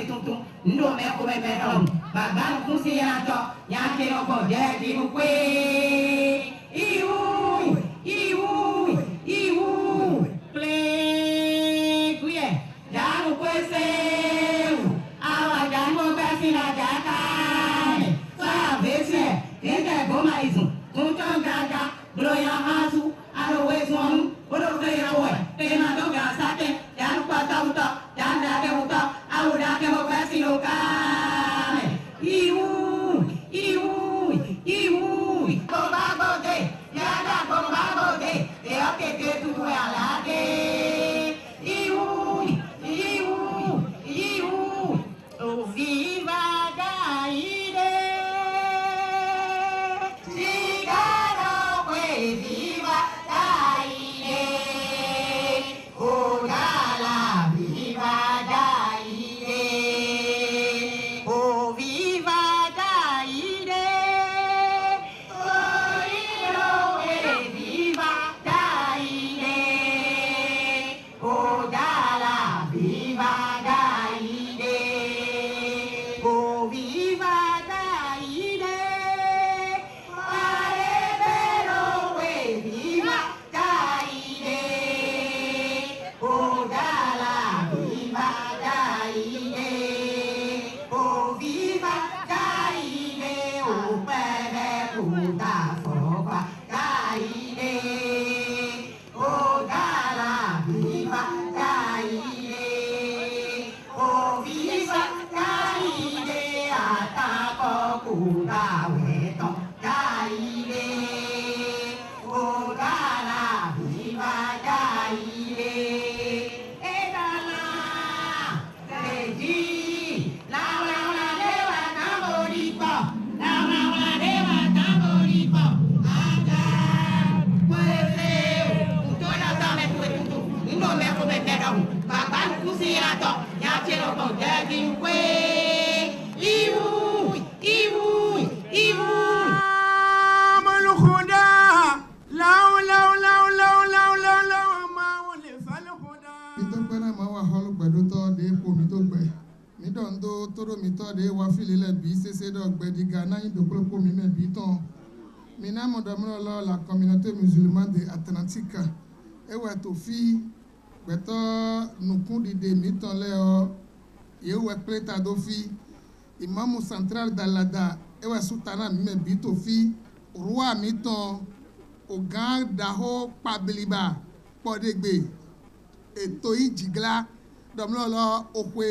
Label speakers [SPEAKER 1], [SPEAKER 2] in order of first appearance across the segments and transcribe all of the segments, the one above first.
[SPEAKER 1] de tuntun ndo me ko me dom baba no kunsi ya to ya ke no ko je di mu kwe iwu play kuye ya no kwese awa ya no kwesi na jaka sa vese ende goma izu tunto gaga bro ya hasu aro wezon bro de ya wo te na do ga sate ya no pata uta ya na ke uta au da ke mo kwesi no ka iwu bomba bote ya da bomba bote te ake te tu ala de iwu o viva gaide sigaro we viva gaide o gala viva gaide o viva gaide o iro we viva gaide o gala viva gaide o viva gaide pare vero we viva gaide o gala viva gaide o viva gaide o pere puta foca gaide o gala viva gaide o viva gaide ataco puta veto gaide o gala viva gaide edala reji la dewa tamboripo la dewa tamboripo aga puede toda sabe tu no me ko me pedam baba kusiato ya chero ko jadi kwe iwu
[SPEAKER 2] الهدى لو ما ولف الهدى
[SPEAKER 3] ìtọ́pẹ́ náà máa wà họ́lù pẹ̀lú tọ́ de epo mi tó gbẹ mídọ̀ ń tó tóró mi tọ́ de wá fìlélẹ̀ bí ṣẹṣẹ dọ̀gbẹ́ diga náà yín dòkúròpó mi mẹ́ bí tán mi náà mọ̀ dọ́mọ́rọ́ lọ la communauté musulmane de Atlantique ewé tó fi gbẹ̀tọ́ nùkún dìde mi tán lẹ́ ọ yewé pléta tó fi ìmáàmù central dalada ewé sultana mi mẹ́ bí tó fi rúwà mi tán ọ̀gán dàhó pàbílíbà pọ̀dégbè ètò ìjìgla dọ̀mlọ́lọ́ òkwe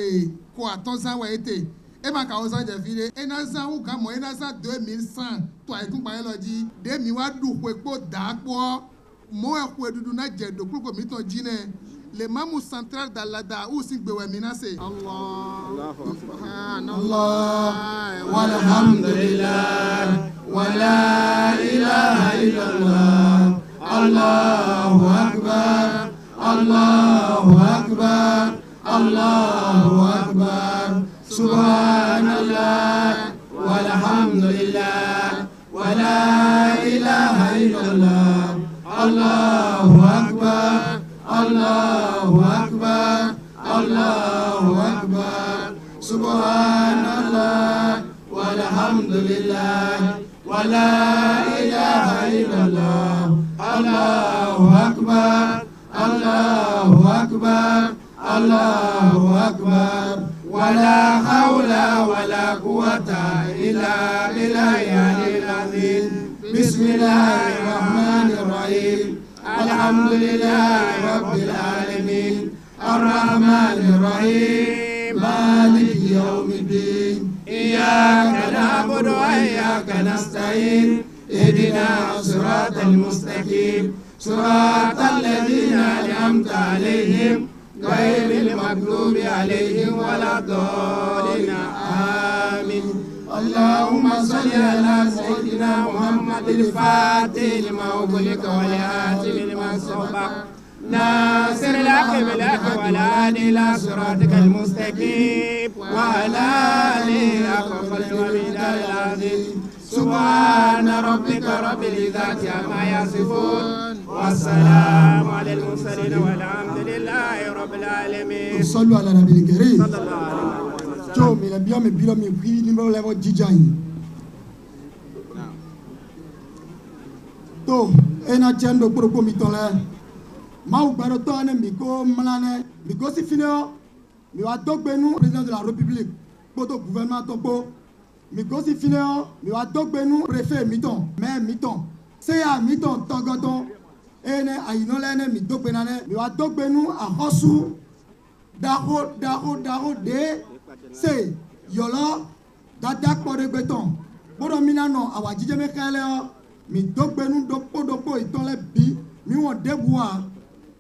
[SPEAKER 3] kó àtọ́sáwọ̀ ètè ẹ máa kà ó sọ́jà fi dé ẹ náà sáwù ká mọ̀ ẹ náà sá 2100 tó àìkún pààyàn lọ jí dèmi wá dùn pé kó dàá pọ̀ mọ́ ẹ̀kú ẹ̀dúdú náà jẹ̀ dòkúrò mi tán jí náà le mamu central dalada ó sì gbèwẹ̀ mi náà sè.
[SPEAKER 2] Allah walhamdulillah wala ilaha illallah Allahu akbar Allahu akbar Allahu akbar subhanallah walhamdulillah wala ilaha illallah Allahu akbar Allahu akbar Allahu akbar subhanallah walhamdulillah wala ilaha illallah Allahu akbar Allahu akbar Allahu akbar wala hawla wala quwwata illa billahi al-aliyyil azim bismillahir rahmanir rahim alhamdulillahi rabbil alamin arrahmanir rahim maliki yawmiddin iyyaka na'budu wa iyyaka nasta'in اهدنا صراط المستقيم صراط الذين أنعمت عليهم غير المغضوب عليهم ولا الضالين آمين اللهم صل على سيدنا محمد الفاتح لما أغلق والخاتم لما سبق ناصر الحق بالحق والهادي إلى صراطك المستقيم وعلى آله حق قدره ومقداره العظيم سبحان ربك رب العزة عما يصفون والسلام على المرسلين والحمد لله رب العالمين
[SPEAKER 3] صلوا على النبي الكريم
[SPEAKER 2] صلى الله عليه وسلم Jo mi le bio mi bilo mi pri ni mo level jijan. To ena chendo pro mi ton le. Ma u gbaro to ne mi ko mlane mi ko si finio mi wa dogbe nu président de la République poto gouvernement to po mi ko si finio mi wa dogbe nu préfet mi ton mais mi ton se ya mi ton togoton ene ayino le ne mi dogbe na ne mi wa dogbe nu a hosu daho de se yolo dadak po de beton bodo mina no awa jije me kale o mi dogbe nu dopo iton le bi mi won debua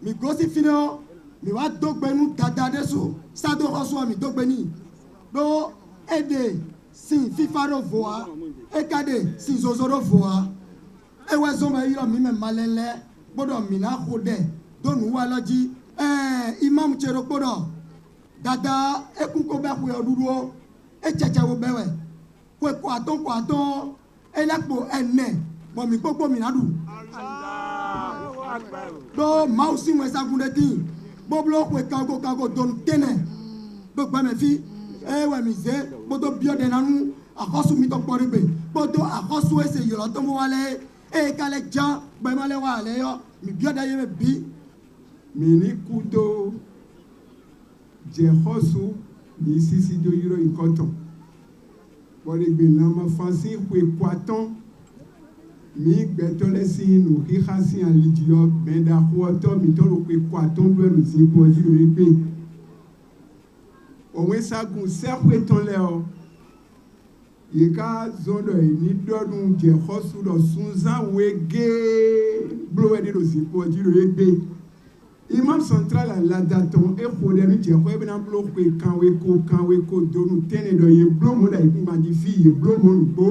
[SPEAKER 2] mi gosi finio mi wa dogbe nu dada deso sado hoso mi dogbe ni do ede sin fifaro voa ekade sin zozoro voa ewe zo me yo mi me malele bodo mi na khode do nu wa loji imam chero bodo dada ekun ko be ku oduro e cheche wo bewe ko aton elakpo ene mo mi gbogbo mi nadu do mausi mo sagunde tin boblo ko kango don tene do gba me fi we mi ze bodo biode nanu akosu mi to poribe bodo akosu ese yoro to mo wale kale jan gbe male wa le yo mi biode ye me bi
[SPEAKER 4] mi ni kudo je hosu ni sisi do yiro ikoton bode gbe na ma fansi kwe kwaton mi gbẹtọlẹ sí inú kíkà sí àlejò bẹẹdà kúọtọ mi tọrọ pé kó àtọńdú ẹrù sí ipò ojú rẹ pé òun ṣaagun sẹkùn ìtànlẹ ọ yìíká zọdọ yìí ní dọdún jẹkọsùdọ sunzanwe gẹẹ gbọwẹdẹ lọ sí ipò ojú rẹ pé imam central aladatọn èkó dẹnu jẹkọ ẹbí náà blo pé kanwe kó donu tẹnẹ dọ yìí blomu la yìí má di fi yìí blomu nùgbó.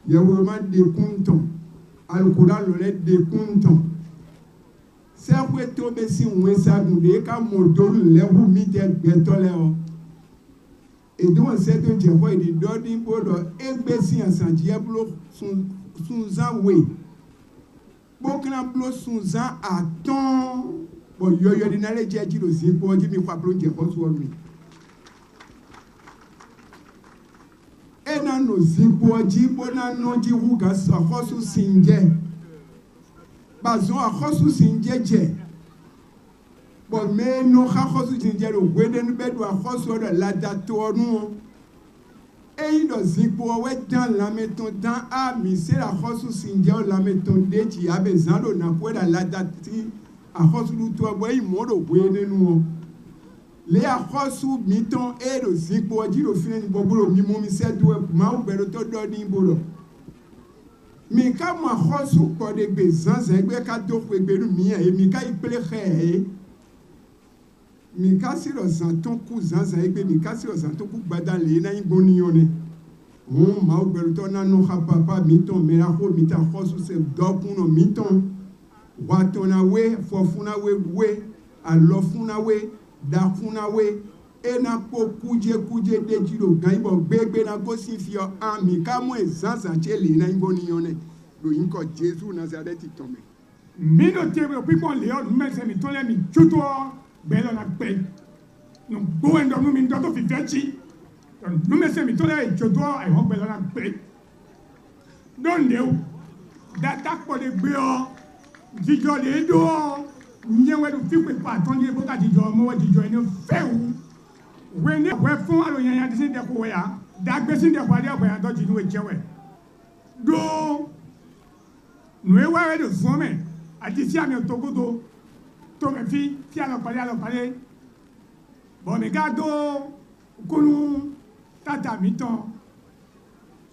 [SPEAKER 4] Yawoma de kunton alukura lole de kunton sekwe to be si wensa gunde ka modolu lewu mi de gbetole o edon se to je ko di dodin bodo egbe si ansanjie blo sunzan we bokna blo sunzan aton bo yoyo di nale jeji do si po ji mi kwa blo je ko so mi ena no zipo jibo na no ji huga akhosu sinje bazo akhosu sinje je bo me no akhosu sinje ro gwede nu bedu akhosu do la dato nu eyi do zipo we dan la meton dan a mi se akhosu sinje o la meton de ji abezando na kweda la dati akhosu lu to bo yi mo do gwede nu le akhosu miton ero zipo jiro fine ni boburo mi mo mi se do ma o gbero to do ni bolo mi ka mo akhosu ko de gbe zanzan egbe ka do ko egberu mi e mi ka ipele khe mi ka si ro zan ton ku zanzan egbe mi ka si ro zan ton ku gbada le na igbon ni yone ma o gbero to na no ha papa miton me ra ko mi ta akhosu se do kuno miton wa tona we fofuna we alofuna we dakunawe ena po kuje de jiro gaibo gbegbe na go si fi o ami ka mo ezanza chele na ibo ni yone do yinko Jesus Nazareth tome
[SPEAKER 5] mi no te o people le o me se mi to le mi chuto belo na pe no go endo no mi to fi vechi no me se mi to le chuto ai ho belo na pe don de o that po de gbe o jijo le do nyewe do fi pe pa ton ni boka jijo mo wa jijo eni fewu we ni we fun alo yan di sin de ko ya da gbe sin de ko ade agba yan do jinu we jewe do no e wa we do fun me ati si ami togodo to me fi ti alo pare bo me ga do kunu tata mi ton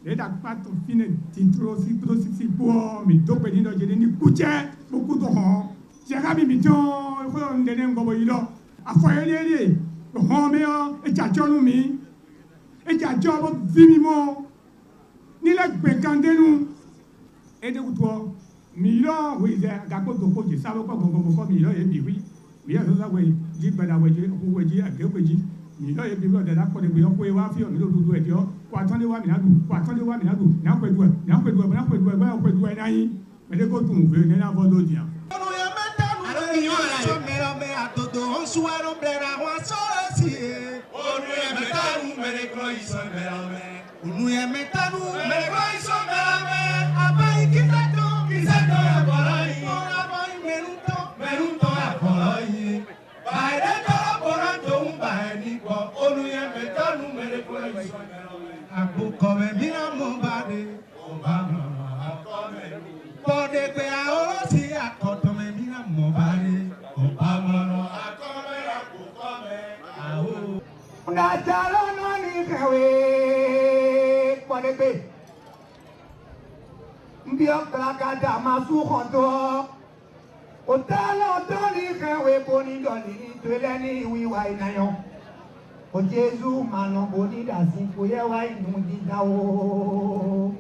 [SPEAKER 5] le da pa to fine tintro si bo mi do pe ni do je ni kuche boku do ho Jagabi miton ko ndene ngobo yilo afoyele ho me o e jajonu mi e jajobo vimi mo ni le gbe kandenu e de kuto mi lo we ze ga ko ko je sabo ko ko mi lo e bi wi mi ya so sa we ji gbada we je ko we ji age we ji mi lo e bi lo de da ko de we ko e wa fi o mi lo du e dio ko atonde wa mi na du na kwedu ba kwedu e na yin me de ko tun we ne na vo lo dia
[SPEAKER 6] suero blera huasosi. Onuye metanu merekro isonberame. Onuye metanu merekro isonberame. Abai kisato abolai. Abai meruto abolai. Baile kala boranto umbaeni kwa. Onuye metanu merekro isonberame. Aku kome mira mombade. Obama akome. Pode pe aosi akotome mira mombade. Obama akome akukome. Aho.
[SPEAKER 1] Unajalo nani kawe. Pode pe. Mbio klakada masu kondo. Otalo doni kawe boni doni. Tweleni wiwa inayo. O Jésus mano boni dasi kuye wa inundi dawo.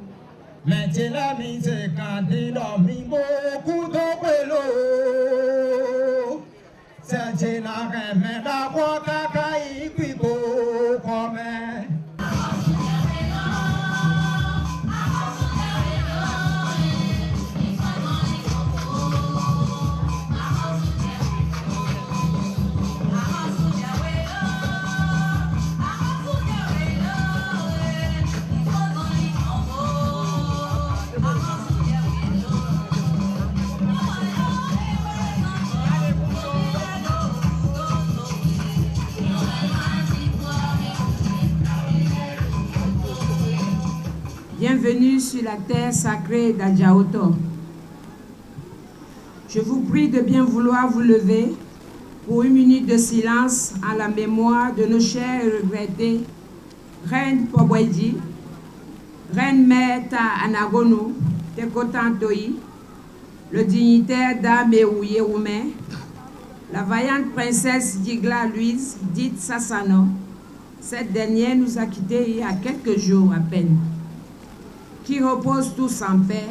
[SPEAKER 6] Metela mi se kandilo mi mo kudo pelo. Se la que me da boca kai pipo come.
[SPEAKER 7] Bienvenue sur la terre sacrée d'Adjaoto. Je vous prie de bien vouloir vous lever pour une minute de silence en la mémoire de nos chers et regrettés Reine Pobwedji, Reine Mère Ta Anagono, Tekotantoi, le dignitaire d'Ameu Yeroumen, la vaillante princesse Digla Louise, dite Sassano. Cette dernière nous a quittés il y a quelques jours à peine. Qui repose tous en paix.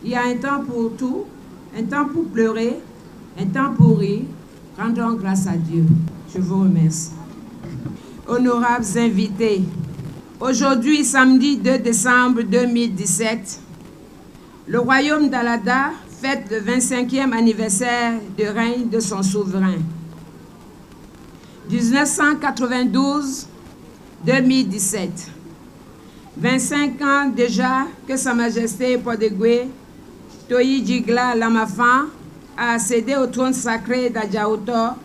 [SPEAKER 7] Il y a un temps pour tout, un temps pour pleurer, un temps pour rire. Rendons grâce à Dieu. Je vous remercie. Honorables invités, aujourd'hui, samedi 2 décembre 2017, le royaume d'Alada fête le 25e anniversaire de règne de son souverain. 1992-2017. 25 ans déjà que Sa Majesté Podegwe Toyi Digla Lamafan a accédé au trône sacré d'Adjaoto,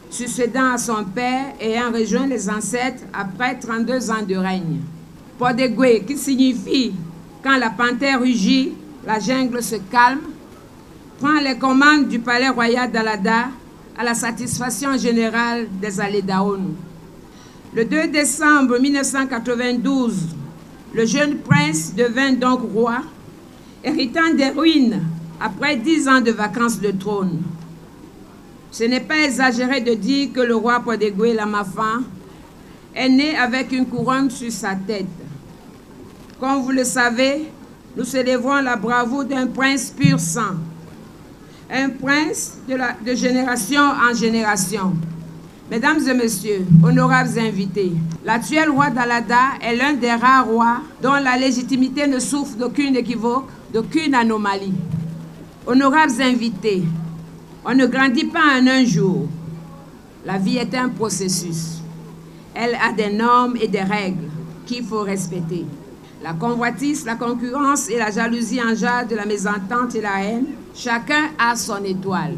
[SPEAKER 7] succédant à son père et ayant rejoint les ancêtres après 32 ans de règne. Podegwe, qui signifie « quand la panthère rugit, la jungle se calme », prend les commandes du palais royal d'Alada à la satisfaction générale des Aledaonu. Le 2 décembre 1992, le jeune prince devint donc roi, héritant des ruines après 10 ans de vacances de trône. Ce n'est pas exagéré de dire que le roi Podegwe Lamafan est né avec une couronne sur sa tête. Comme vous le savez, nous célébrons la bravoure d'un prince pur sang, un prince de génération en génération. Mesdames et messieurs, honorables invités, l'actuel roi d'Alada est l'un des rares rois dont la légitimité ne souffre d'aucune équivoque, d'aucune anomalie. Honorables invités, on ne grandit pas en un jour. La vie est un processus. Elle a des normes et des règles qu'il faut respecter. La convoitise, la concurrence et la jalousie engendrent de la mésentente et la haine. Chacun a son étoile.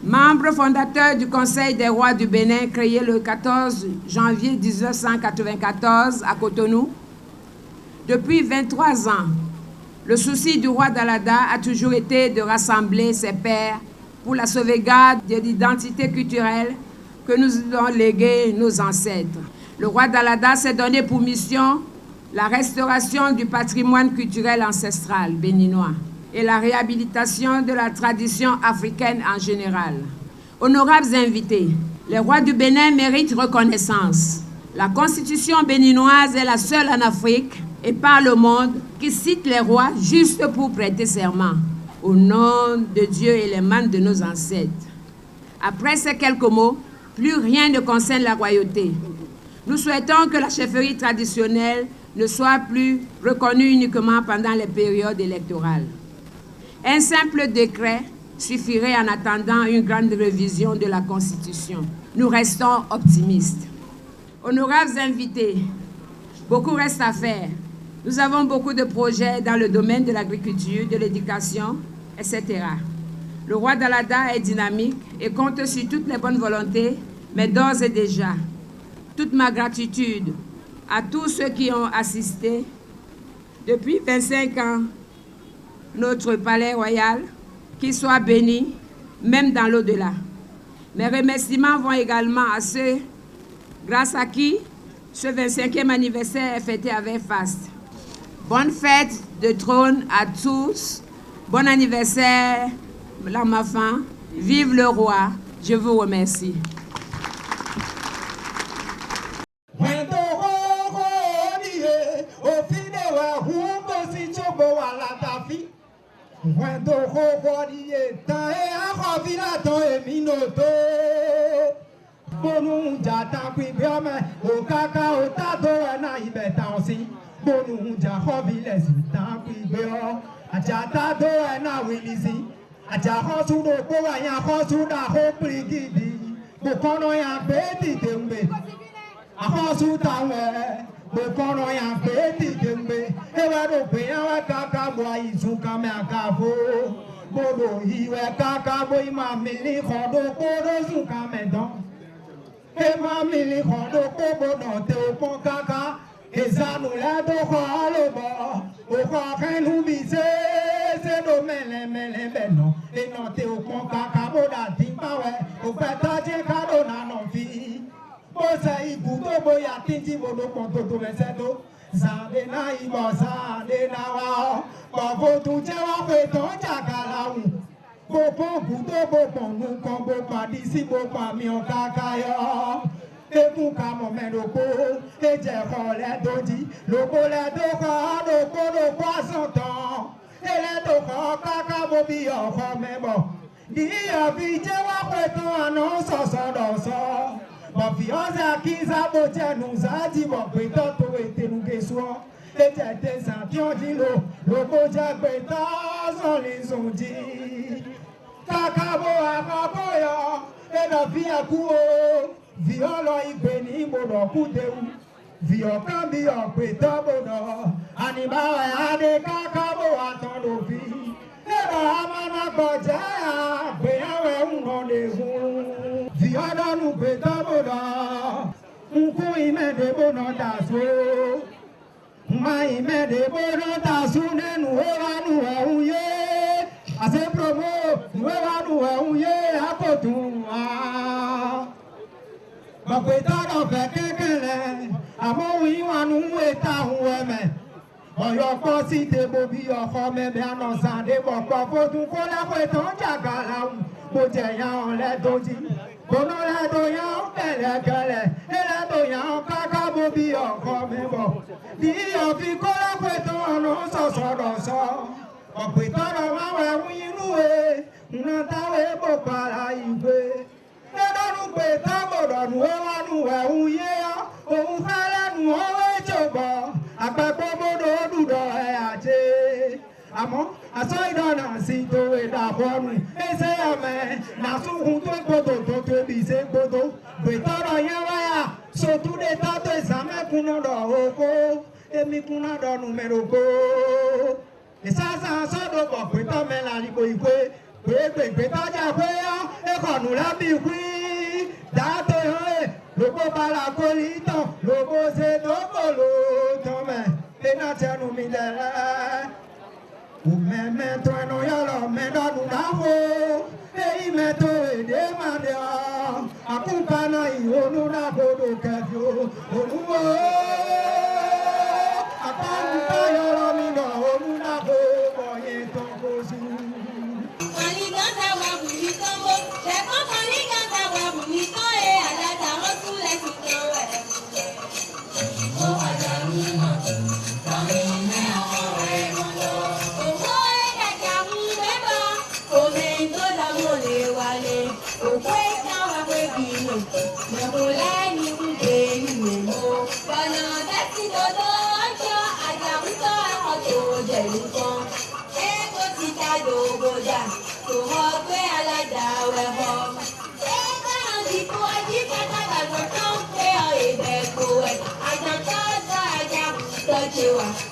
[SPEAKER 7] Membre fondateur du Conseil des rois du Bénin, créé le 14 janvier 1994 à Cotonou, depuis 23 ans, le souci du roi d'Alada a toujours été de rassembler ses pairs pour la sauvegarde de l'identité culturelle que nous ont léguée nos ancêtres. Le roi d'Alada s'est donné pour mission la restauration du patrimoine culturel ancestral béninois et la réhabilitation de la tradition africaine en général. Honorables invités, les rois du Bénin méritent reconnaissance. La constitution béninoise est la seule en Afrique et par le monde qui cite les rois juste pour prêter serment au nom de Dieu et les mains de nos ancêtres. Après ces quelques mots, plus rien ne concerne la royauté. Nous souhaitons que la chefferie traditionnelle ne soit plus reconnue uniquement pendant les périodes électorales. Un simple décret suffirait en attendant une grande révision de la Constitution. nous restons optimistes. Honorables invités, beaucoup reste à faire. Nous avons beaucoup de projets dans le domaine de l'agriculture, de l'éducation, etc. Le roi Dalada est dynamique et compte sur toutes les bonnes volontés, mais d'ores et déjà, toute ma gratitude à tous ceux qui ont assisté depuis 25 ans notre palais royal, qu'il soit béni, même dans l'au-delà. Mes remerciements vont également à ceux grâce à qui ce 25e anniversaire est fêté avec faste. Bonne fête de trône à tous. Bon anniversaire, Lamafan. Vive le roi. Je vous remercie.
[SPEAKER 6] Bonu jata kwi biome o kaka o tato na ibeta osi bonu ja hobi lesi ta kwi bio ajata do na wilisi aja hosu do ko anya hosu da ho prigidi bo kono ya beti dembe a hosu ta we bo kono ya beti dembe e wa do pe ya kaka bo izu kame akafo bodo hiwe kaka bo ima mili khodo bodo zu kame don Ema mili kondo kobo no te opon kaka Ezanu la do kwa lobo Okwa kenu bise Se do mele mele beno E no te opon kaka Boda timpawe Okpeta je kado na non fi Bose igudo boya tinti bodo konto to meseto Zande na ibo zande na wao Babo tu jewa kweton chakala un Bopo gudo bopo nukon bopa disi bopa mi o kakayo Eku kamo menoko eje kole doji Loko le doko loko asantan Ele doko kaka bobi oko mebo Di afi jewa kweton anon soso doso Bofi oza kiza boche nuzaji bope toto ete nugeswa Eje te santion dilo loko jagbe ta son lizonji Kakabo akaboyo, ena via kuo, violo igweni mono kudeu, vio kambi okweta mono, animawe ade kakabo atondo vi, ena amana bojaya, beyawe unonehu, viola nukweta mono, unku imede mono daso, ma imede mono daso nenu ewanu uye, Ase promo, nuwe wanu uye akotu wa. Bakweta no fekekele, amo wi wanu eta uweme. Oyo kosi te bobi oko me be anosande boko fotu kola kweton jagala un. Boje ya on le doji, bono le do ya on kele kele. Ele do ya on kaka bobi oko me bo. Di ofi kola kweton no so. Ọ̀pẹ̀tọ́rọ̀ máa wẹ̀ ń inú ẹ̀ ǹnà táwẹ̀ bò para ìwé. Lọ́dọ̀nù pé tábọ̀dọ̀ nù ó wá nù ẹ̀ ń yé ọ́. Òun fẹ́lẹ́ nù ó wé jòbọ̀. Àpapọ̀ bọ́dọ̀ ó dùdọ̀ ẹ̀ àjẹ́. Àmọ́ àsọ ìdáná sí tó ìdàbọ̀nù. Ẹsẹ̀ ọ̀mẹ́ nàṣùkùn tó gbọdọ̀ tó tóbi ṣe gbọdọ̀. Pẹ̀tọ́rọ̀ yẹn wáyà sòtúndé tátó ìsàmẹ́kùnà dọ̀ oko. Èmi kùnà dọ̀ nùmẹ̀rọ̀kọ́. Ìsásá sọ́dọ̀ bọ̀ pé tọ́mẹ́ lárìkò ìpé pé tọ́jà pé ọ́ ẹkọ̀nù lábí ìpí dáàtò ẹ̀ lóko bára kó rí tán lóko ṣe lóko ló tọ́mẹ́ iná tẹnu mi lẹ́rẹ́. Òmẹ́mẹ́ tó ẹnu yọ̀rọ̀ mẹ́dọ́nù dáwó èyí mẹ́tò èdè máa dẹ̀ ọ́ àkúkaná ìhónú lágbódò kẹfì olúwo àkọ́kùnkà yọ̀rọ̀ mi lọ olúdàbò ọ̀yẹ̀ tó kó sí.
[SPEAKER 8] Onígbọ́nsá wà bù ní tọ́wọ́, ṣẹ̀kọ́ kan ní gbọ́nsá wà bù ní tọ́ ẹ̀ àdáta wọ́n tún lẹ́sìn kan wẹ̀. Ó wàjà ní màtò, tàbí ní àwọn ọ̀rẹ́ wọn lọ. Òwò ẹ̀dàjà mú bẹ́bọ̀, òmè tó dàgbò lè wálé. Òkú ẹ̀ka wà pé kì í lò, mọ̀kò lẹ́ni ń gbé ìwé mọ́. Bọ̀nà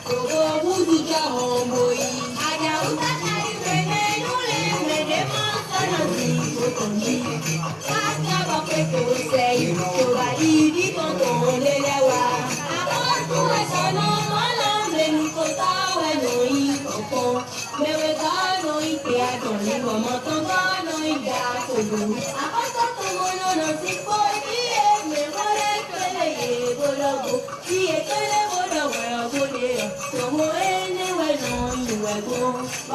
[SPEAKER 8] Gbogbo búdújọ́ ọmọ yìí. Àjàó tàkà ìrẹ̀lẹ̀ lólè mẹ́lẹ̀ máa sọ̀nà sí ìkókò mi. Wá jábọ̀ pé kò sẹ́yìn, tó bá yìí bí kankan lélẹ́wà. Àwọn ọdún ẹ̀sán náà wọ́n lọ mẹ́nu kó táwọn ẹ̀nà yìí kọ̀ọ̀kan. Mẹ́wẹ́ gánà ìpè àtọ̀ ní mọ̀mọ́ tán gánà ìjà kòló. Àkọ́kọ́ tó wọ́n lọ́nà sí kó iye mẹ́wọ́lẹ́ pẹ́lẹ́ yé bọ́lọ́gbó. Iye pẹ́lẹ́ bọ́lọ́ wẹ̀rọ bọ́lẹ̀ rẹ̀. Tòmó ẹ̀ẹ́nẹ́wẹ̀ náà ìwẹ̀ gbó.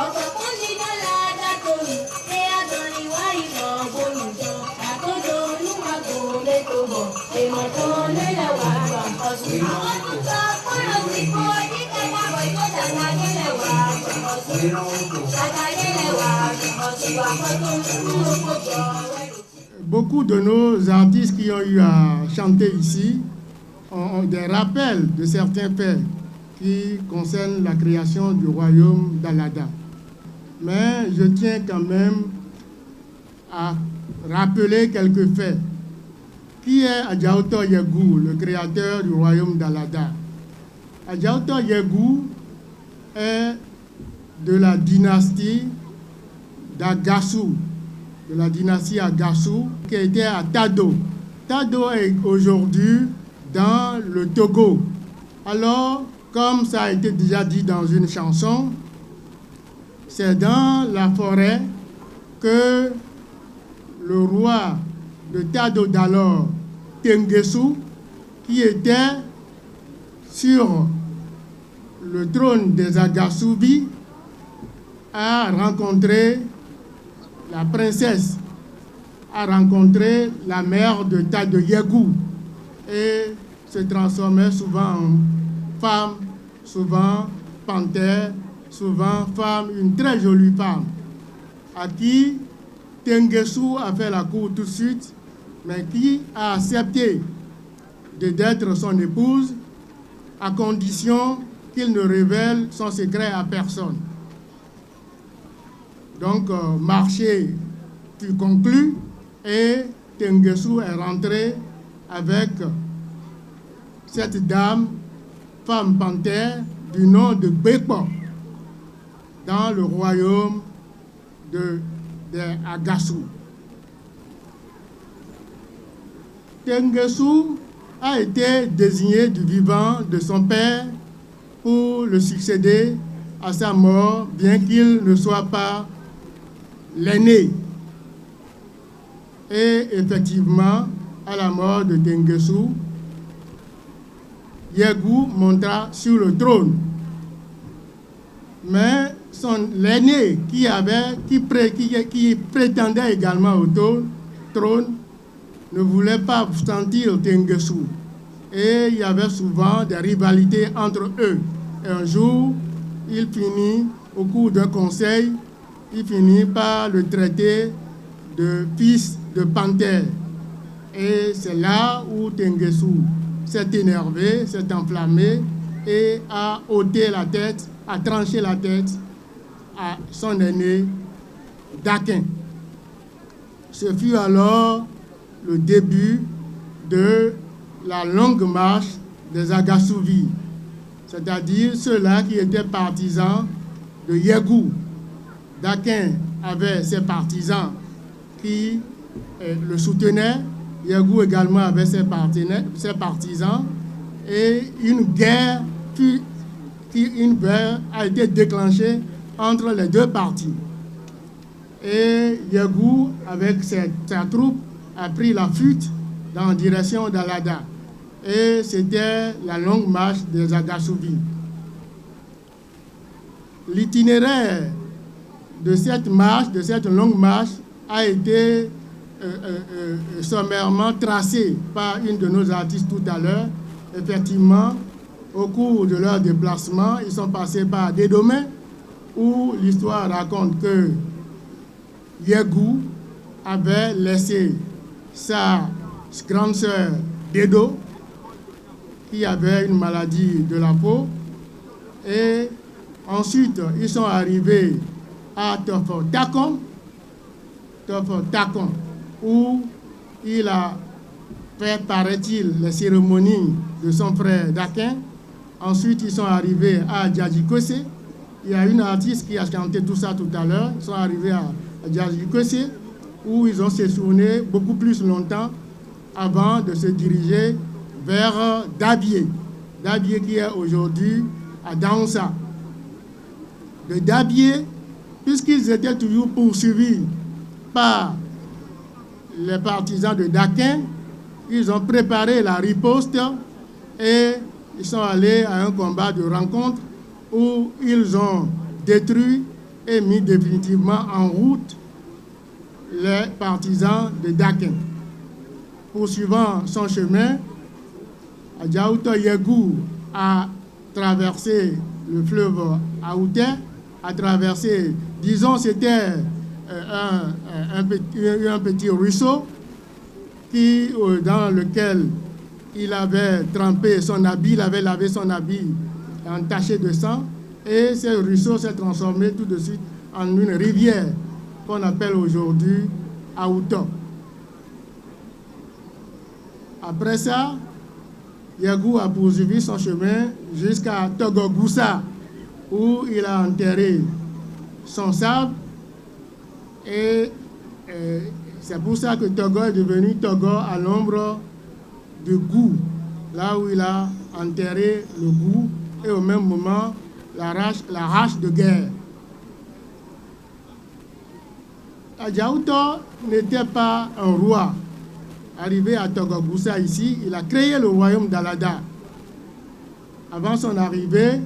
[SPEAKER 8] Ọ̀pọ̀ kan ní dọ́là dátòrì. Ṣé àtọ̀rí wá ìmọ̀ bólùjọ? Àkójọ olúwàgbò lẹ́tọ̀ bọ̀. Èèmọ̀ tó lélẹ̀ wà àkọsùn. Àwọn tó sọ kọ́lọ̀ sí kó ní kẹta bọ̀ yóò dàgbà lélẹ̀ wà àkọsùn.
[SPEAKER 3] Beaucoup de nos artistes qui ont eu à chanter ici ont des rappels de certains faits qui concernent la création du royaume d'Alada. Mais je tiens quand même à rappeler quelques faits. Qui est Adjaoto Yegou, le créateur du royaume d'Alada? Adjaoto Yegou est de la dynastie d'Agassou, de la dynastie Agassou, qui était à Tado. Tado est aujourd'hui dans le Togo. Alors, comme ça a été déjà dit dans une chanson, c'est dans la forêt que le roi de Tado d'alors, Tengesu, qui était sur le trône des Agassoubi, a rencontré la princesse, a rencontré la mère de Tado Yegou et se transformait souvent en femme, souvent panthère, souvent femme, une très jolie femme, à qui Tengesu a fait la cour tout de suite, mais qui a accepté d'être son épouse à condition qu'il ne révèle son secret à personne. Donc, marché fut conclu et Tengesu est rentré avec cette dame, femme panthère, du nom de Bekpo, dans le royaume des Agassou. Tengesu a été désigné du vivant de son père pour le succéder à sa mort, bien qu'il ne soit pas l'aîné. Et effectivement, à la mort de Tengesu, Yegou monta sur le trône. Mais l'aîné qui prétendait également au trône ne voulait pas sentir Tengesu. Et il y avait souvent des rivalités entre eux. Et un jour, il finit, au cours d'un conseil, il finit par le traiter de fils de panthère. Et c'est là où Tengesu s'est énervé, s'est enflammé et a ôté la tête, a tranché la tête à son aîné Dakin. Ce fut alors le début de la longue marche des Agassouvis, c'est-à-dire ceux-là qui étaient partisans de Yegou. Dakin avait ses partisans qui le soutenaient, Yegou également avait ses partisans, et une guerre a été déclenchée entre les deux parties. Et Yegou, avec sa troupe, a pris la fuite en direction d'Alada. Et c'était la longue marche des Agassouvis. L'itinéraire de cette marche, de cette longue marche, a été sommairement tracé par une de nos artistes tout à l'heure. Effectivement, au cours de leur déplacement, ils sont passés par Dédomé, où l'histoire raconte que Yegou avait laissé sa grande sœur Dedo, qui avait une maladie de la peau. Et ensuite, ils sont arrivés à Tofo-Takon, où il a fait, paraît-il, les cérémonies de son frère Dakin. Ensuite, ils sont arrivés à Djadjikose. Il y a une artiste qui a chanté tout ça tout à l'heure. Ils sont arrivés à Djadjikose, où ils ont séjourné beaucoup plus longtemps avant de se diriger vers Dabié. Dabié qui est aujourd'hui à Daonsa. De Dabié, puisqu'ils étaient toujours poursuivis par les partisans de Dakin, ils ont préparé la riposte et ils sont allés à un combat de rencontre où ils ont détruit et mis définitivement en route les partisans de Dakin. Poursuivant son chemin, Adjaouto Yegou a traversé le fleuve Aouté, a traversé, disons, c'était un petit ruisseau dans lequel il avait trempé son habit, il avait lavé son habit entaché de sang, et ce ruisseau s'est transformé tout de suite en une rivière qu'on appelle aujourd'hui Aouto. Après ça, Yagou a poursuivi son chemin jusqu'à Togogoussa, où il a enterré son sable, et c'est pour ça que Togo est devenu Togo à l'ombre du Gou, là où il a enterré le Gou et au même moment la hache de guerre. Adjaouto n'était pas un roi. Arrivé à Togogoussa ici, il a créé le royaume d'Alada. Avant son arrivée,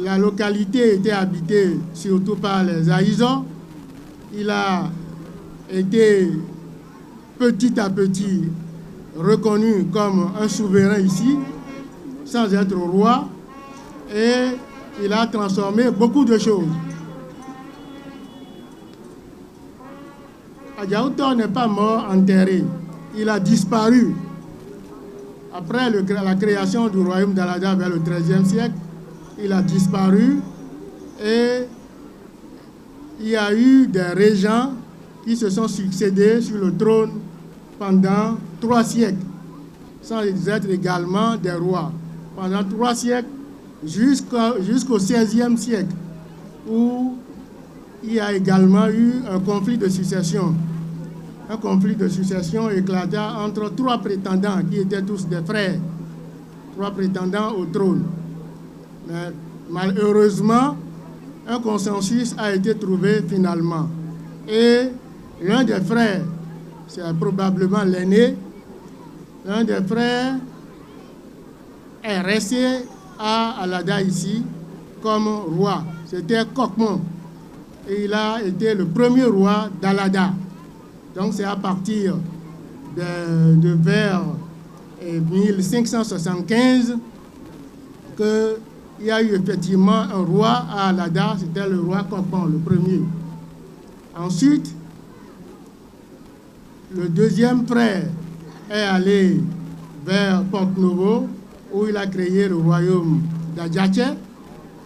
[SPEAKER 3] la localité était habitée surtout par les Aïzos. Il a été petit à petit reconnu comme un souverain ici, sans être roi, et il a transformé beaucoup de choses. Adjaouto n'est pas mort enterré, il a disparu. Après la création du royaume d'Alada vers le XIIIe siècle, il a disparu et il y a eu des régents qui se sont succédés sur le trône pendant 3 siècles, sans être également des rois. Pendant 3 siècles, jusqu'au XVIe siècle, où il y a également eu un conflit de succession. Un conflit de succession éclata entre 3 prétendants qui étaient tous des frères, 3 prétendants au trône. Mais malheureusement, un consensus a été trouvé finalement. Et l'un des frères, c'est probablement l'aîné, l'un des frères est resté à Alada ici comme roi. C'était Kokmon. Et il a été le premier roi d'Alada. Donc c'est à partir de vers 1575 qu'il y a eu effectivement un roi à Alada, c'était le roi Kokmon, le premier. Ensuite, le deuxième frère est allé vers Porto-Novo, où il a créé le royaume d'Adjaché,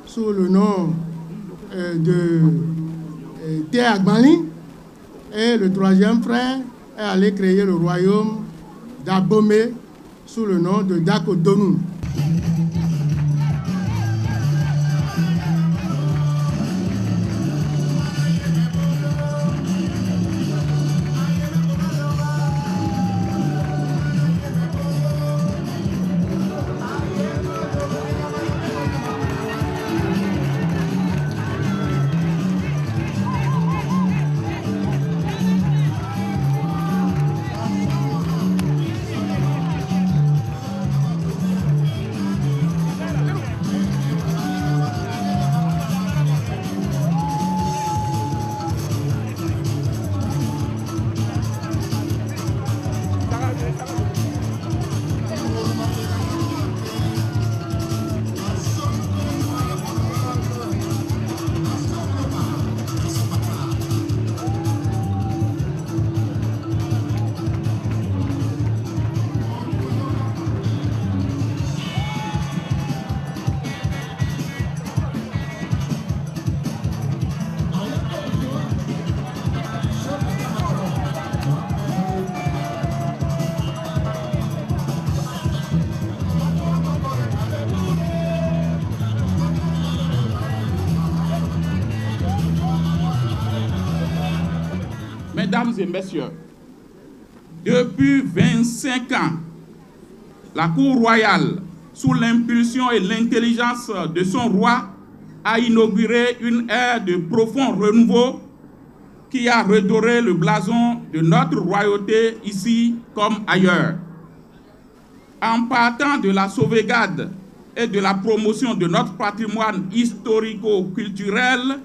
[SPEAKER 3] sous le nom de Théagmali. Et le troisième frère est allé créer le royaume d'Abomé, sous le nom de Dakodonu.
[SPEAKER 9] et messieurs, depuis 25 ans, la Cour royale, sous l'impulsion et l'intelligence de son roi, a inauguré une ère de profond renouveau qui a redoré le blason de notre royauté ici comme ailleurs. En partant de la sauvegarde et de la promotion de notre patrimoine historico-culturel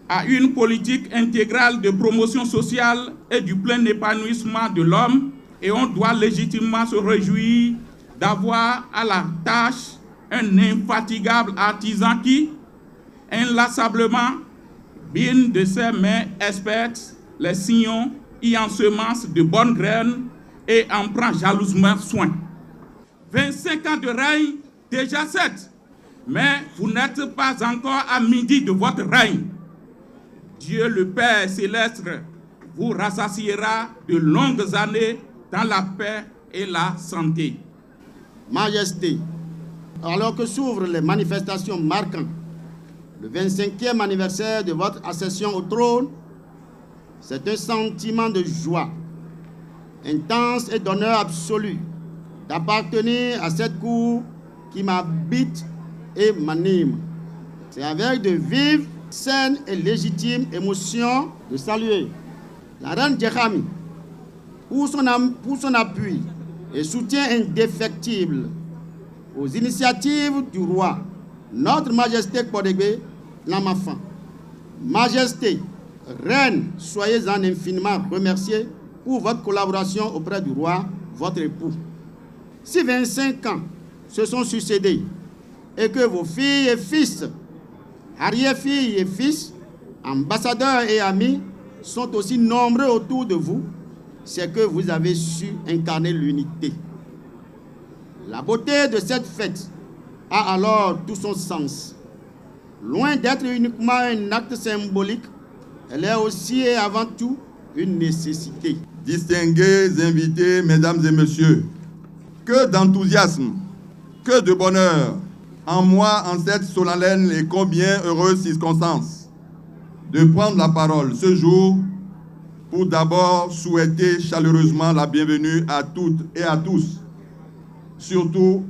[SPEAKER 9] à une politique intégrale de promotion sociale et du plein épanouissement de l'homme, et on doit légitimement se réjouir d'avoir à la tâche un infatigable artisan qui, inlassablement, bine de ses mains expertes les sillons, y ensemence de bonnes graines et en prend jalousement soin. 25 ans de règne, déjà 7, mais vous n'êtes pas encore à midi de votre règne. Dieu le Père céleste vous rassasiera de longues années dans la paix et la santé.
[SPEAKER 10] Majesté, alors que s'ouvrent les manifestations marquant le 25e anniversaire de votre accession au trône, c'est un sentiment de joie intense et d'honneur absolu d'appartenir à cette cour qui m'habite et m'anime. C'est avec de vives, saines et légitimes émotions de saluer la reine Djehami pour son appui et soutien indéfectible aux initiatives du roi, notre Majesté Kpodégbe Lamafan. Majesté, reine, soyez-en infiniment remerciée pour votre collaboration auprès du roi, votre époux. Si 25 ans se sont succédés et que vos filles et fils, arrière-filles et fils, ambassadeurs et amis sont aussi nombreux autour de vous, c'est que vous avez su incarner l'unité. La beauté de cette fête a alors tout son sens. Loin d'être uniquement un acte symbolique, elle est aussi et avant tout une nécessité.
[SPEAKER 11] Distingués invités, mesdames et messieurs, que d'enthousiasme, que de bonheur en moi en cette solennelle et combien heureuse circonstance de prendre la parole ce jour pour d'abord souhaiter chaleureusement la bienvenue à toutes et à tous, surtout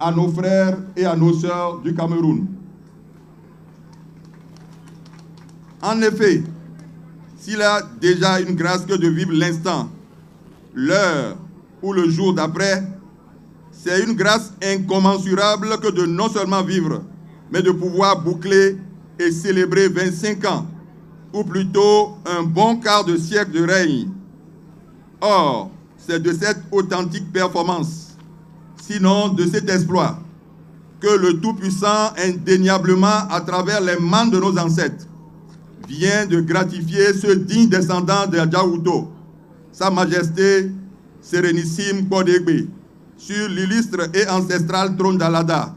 [SPEAKER 11] à nos frères et à nos sœurs du Cameroun. En effet, s'il a déjà une grâce que de vivre l'instant, l'heure ou le jour d'après, c'est une grâce incommensurable que de non seulement vivre, mais de pouvoir boucler et célébrer 25 ans, ou plutôt un bon quart de siècle de règne. Or, c'est de cette authentique performance, sinon de cet exploit, que le Tout-Puissant, indéniablement à travers les mains de nos ancêtres, vient de gratifier ce digne descendant de Djaouto, Sa Majesté Sérénissime Kpodégbe, sur l'illustre et ancestral trône d'Alada,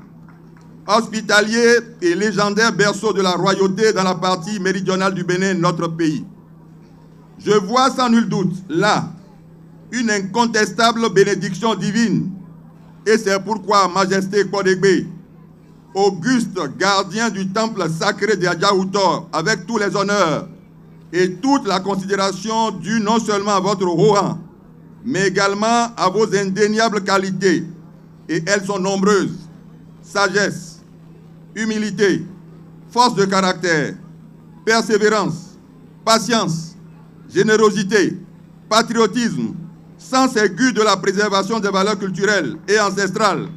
[SPEAKER 11] hospitalier et légendaire berceau de la royauté dans la partie méridionale du Bénin, notre pays. Je vois sans nul doute là une incontestable bénédiction divine, et c'est pourquoi Majesté Kpodégbe, auguste gardien du temple sacré de Adjaoutor, avec tous les honneurs et toute la considération due non seulement à votre haut rang, mais également à vos indéniables qualités, et elles sont nombreuses: sagesse, humilité, force de caractère, persévérance, patience, générosité, patriotisme, sens aigu de la préservation des valeurs culturelles et ancestrales,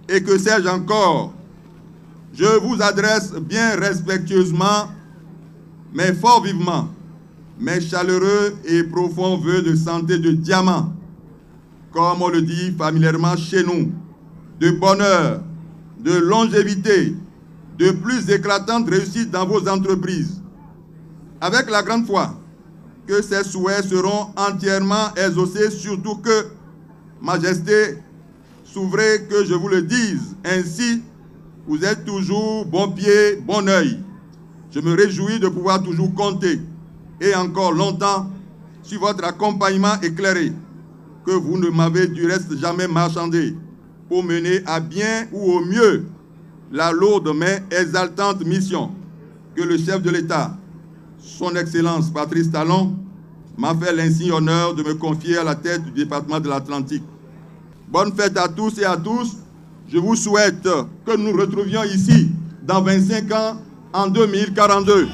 [SPEAKER 11] et que sais-je encore. Je vous adresse bien respectueusement, mais fort vivement, mes chaleureux et profonds vœux de santé de diamant, comme on le dit familièrement chez nous, de bonheur, de longévité, de plus éclatantes réussites dans vos entreprises, avec la grande foi que ces souhaits seront entièrement exaucés, surtout que, Majesté, s'ouvrez que je vous le dise, ainsi, vous êtes toujours bon pied, bon oeil. Je me réjouis de pouvoir toujours compter, et encore longtemps, sur votre accompagnement éclairé, que vous ne m'avez du reste jamais marchandé, pour mener à bien ou au mieux la lourde mais exaltante mission que le chef de l'État, son Excellence Patrice Talon, m'a fait l'insigne honneur de me confier à la tête du département de l'Atlantique. Bonne fête à tous et à tous. Je vous souhaite que nous nous retrouvions ici dans 25 ans, en 2042.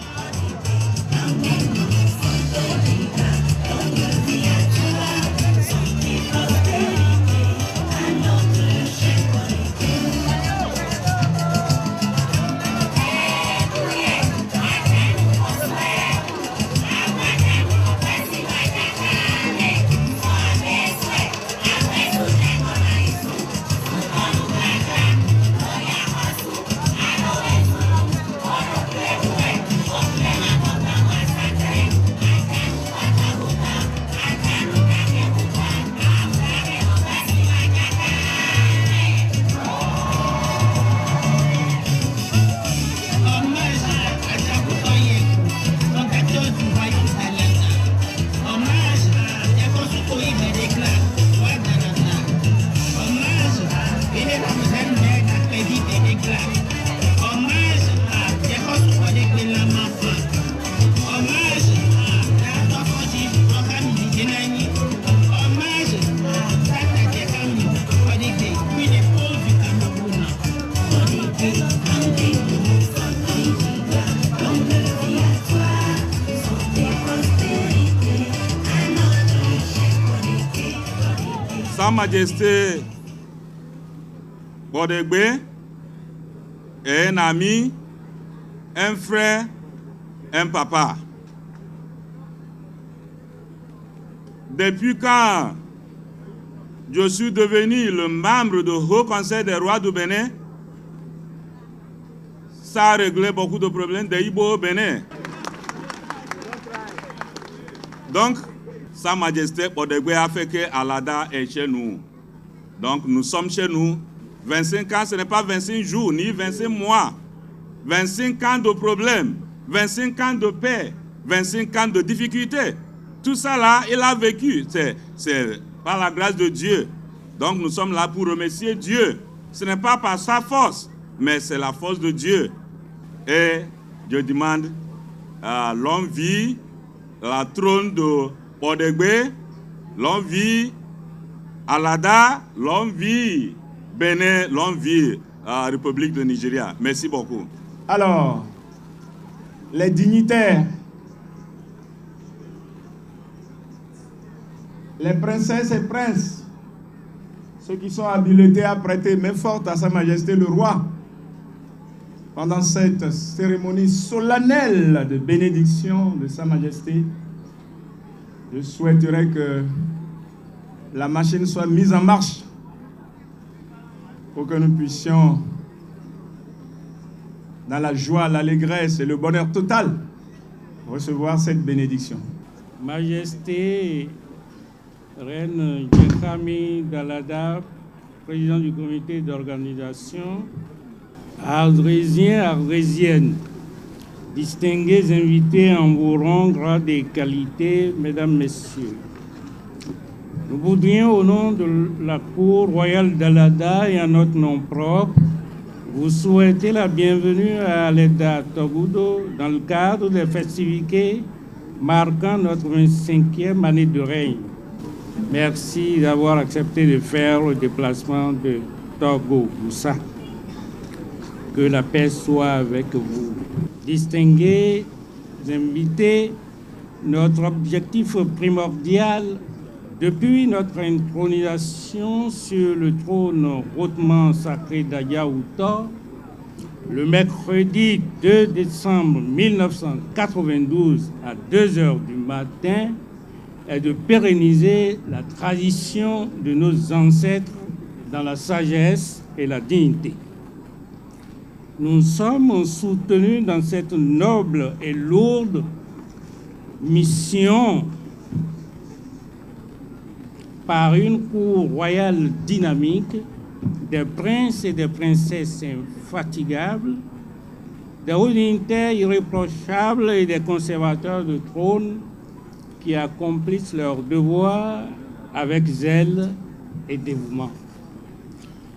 [SPEAKER 9] Sa Majesté Bodegbe est un ami, un frère, un papa. Depuis quand je suis devenu le membre du Haut Conseil des rois du Bénin, ça a réglé beaucoup de problèmes des Ibo au Bénin. Donc, Sa Majesté Bodegbe a fait que Alada est chez nous. Donc, nous sommes chez nous. 25 ans, ce n'est pas 25 jours, ni 25 mois. 25 ans de problèmes, 25 ans de paix, 25 ans de difficultés. Tout ça là, il a vécu. C'est par la grâce de Dieu. Donc, nous sommes là pour remercier Dieu. Ce n'est pas par sa force, mais c'est la force de Dieu. Et je demande à longue vie, la trône de Bodegbe, longue vie Alada, longue vie Bénin, longue vie République de Nigeria. Merci beaucoup.
[SPEAKER 5] Alors, les dignitaires, les princesses et princes, ceux qui sont habilités à prêter main forte à Sa Majesté le Roi, pendant cette cérémonie solennelle de bénédiction de Sa Majesté, je souhaiterais que la machine soit mise en marche pour que nous puissions, dans la joie, l'allégresse et le bonheur total, recevoir cette bénédiction.
[SPEAKER 12] Majesté, Reine Djekhami Dalada, président du comité d'organisation, Ardrésiens, Ardrésiennes, distingués invités en vos rangs, grades et qualités, mesdames, messieurs. Nous voudrions, au nom de la Cour royale d'Alada et en notre nom propre, vous souhaiter la bienvenue à Aleda Togoudou dans le cadre des festivités marquant notre 25e année de règne. Merci d'avoir accepté de faire le déplacement de Togo Moussa. Que la paix soit avec vous. Distingués invités, notre objectif primordial depuis notre intronisation sur le trône hautement sacré d'Ayaouta, le mercredi 2 décembre 1992 à 2 heures du matin, est de pérenniser la tradition de nos ancêtres dans la sagesse et la dignité. Nous sommes soutenus dans cette noble et lourde mission par une cour royale dynamique, des princes et des princesses infatigables, des hauts dignitaires irréprochables et des conservateurs de trône qui accomplissent leur devoir avec zèle et dévouement.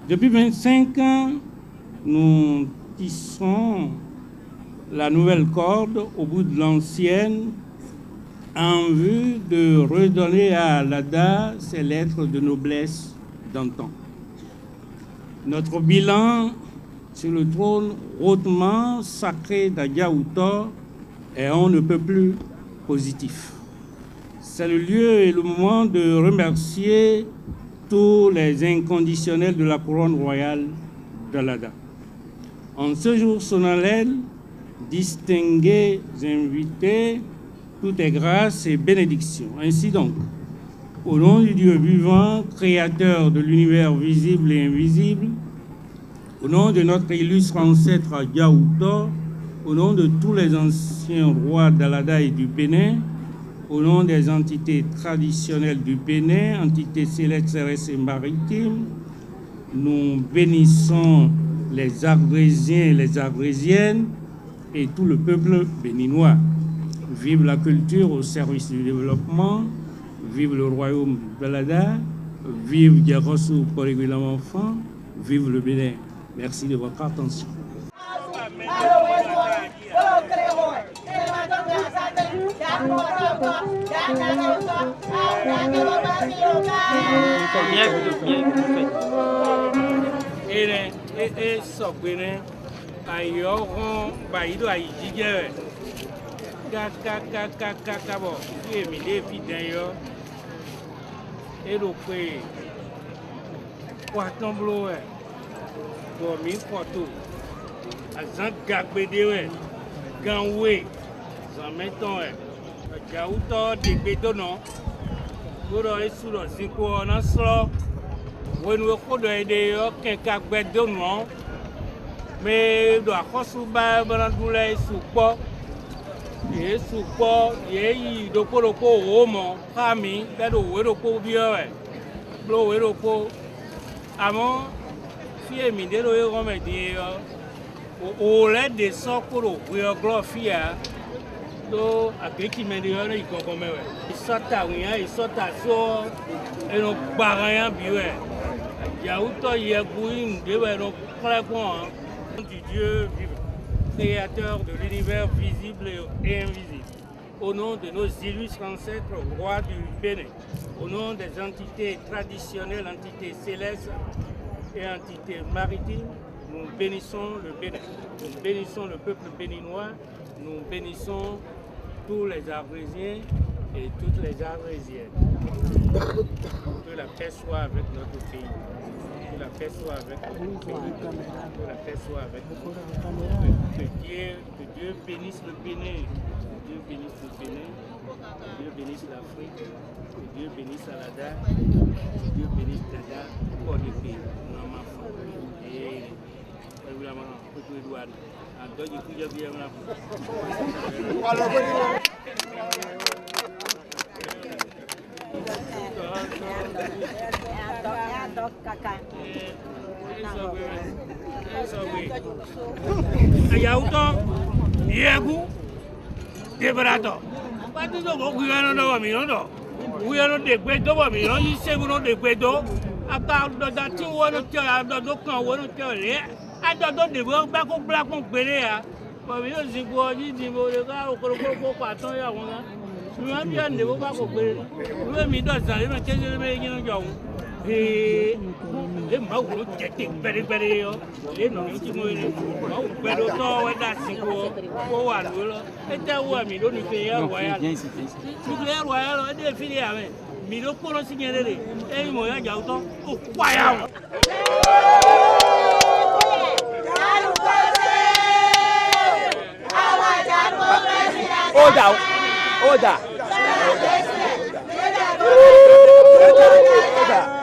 [SPEAKER 12] Depuis 25 ans, nous tissons la nouvelle corde au bout de l'ancienne en vue de redonner à l'ADA ses lettres de noblesse d'antan. Notre bilan sur le trône hautement sacré d'Adjaoutor est on ne peut plus positif. C'est le lieu et le moment de remercier tous les inconditionnels de la couronne royale de l'ADA. En ce jour solennel, distingués invités, tout est grâce et bénédiction. Ainsi donc, au nom du Dieu vivant, créateur de l'univers visible et invisible, au nom de notre illustre ancêtre Adjaoutor, au nom de tous les anciens rois d'Alada et du Bénin, au nom des entités traditionnelles du Bénin, entités célestes, terrestres et maritimes, nous bénissons les Ardrésiens et les Ardrésiennes et tout le peuple béninois. Vive la culture au service du développement, vive le royaume d'Alada, vive Diarossou Poligui Lamafan, vive le Bénin. Merci de votre attention.
[SPEAKER 13] Gomi Koto, Azan Gagbedewe, Ganwe, Zameton, Adjaoutor de Bedonon, Goro Esuro Zinko Nasro, Wenwoko de Kekagbedonon, mais do Akosuba Brandula Supo, Supo, Ye, Doporoko, Homo, Kami, Bedo Weroko Bioe, Blow Weroko, Amon. Fie mi de lo ye gome di o le de so kuro we glofia do agriki me de yo ni koko mewe isota wiyan isota so eno gbarayan biwe Adjaoutor ye guin de we no klekon du Dieu vivant créateur de l'univers visible et invisible, au nom de nos illustres ancêtres rois du Bénin, au nom des entités traditionnelles, entités célestes et entités maritimes, nous bénissons le Bénin, nous bénissons le peuple béninois, nous bénissons tous les Ardrésiens et toutes les Ardrésiennes. Que la paix soit avec notre pays, que la paix soit avec notre pays, que la paix soit avec notre pays. Que Dieu bénisse le Bénin, que Dieu bénisse le Bénin, que Dieu bénisse l'Afrique, que Dieu bénisse Alada, que Dieu bénisse Dada, pour le pays. Et vraiment, que tu dois en donner tout le bien. Adjaoutor, Yegu, Debrato. What is the work we are not over me? We are not the great over me. You say we don't the great door. About the two one to tell the doctor, one to tell you. I don't know the work back on Black on Perea. But we don't think what you did, the guy who could go for Toya. We want to never back on Perea. We meet us, I don't tell you, making young. The mouth getting very, very ill. They know it's going but also when that's it. Oh, one will. And tell me, don't you feel while? You clear while I didn't feel it. Me don't put us in any more. Adjaoutor. Oh, wow.
[SPEAKER 14] Order. Order.
[SPEAKER 8] Order.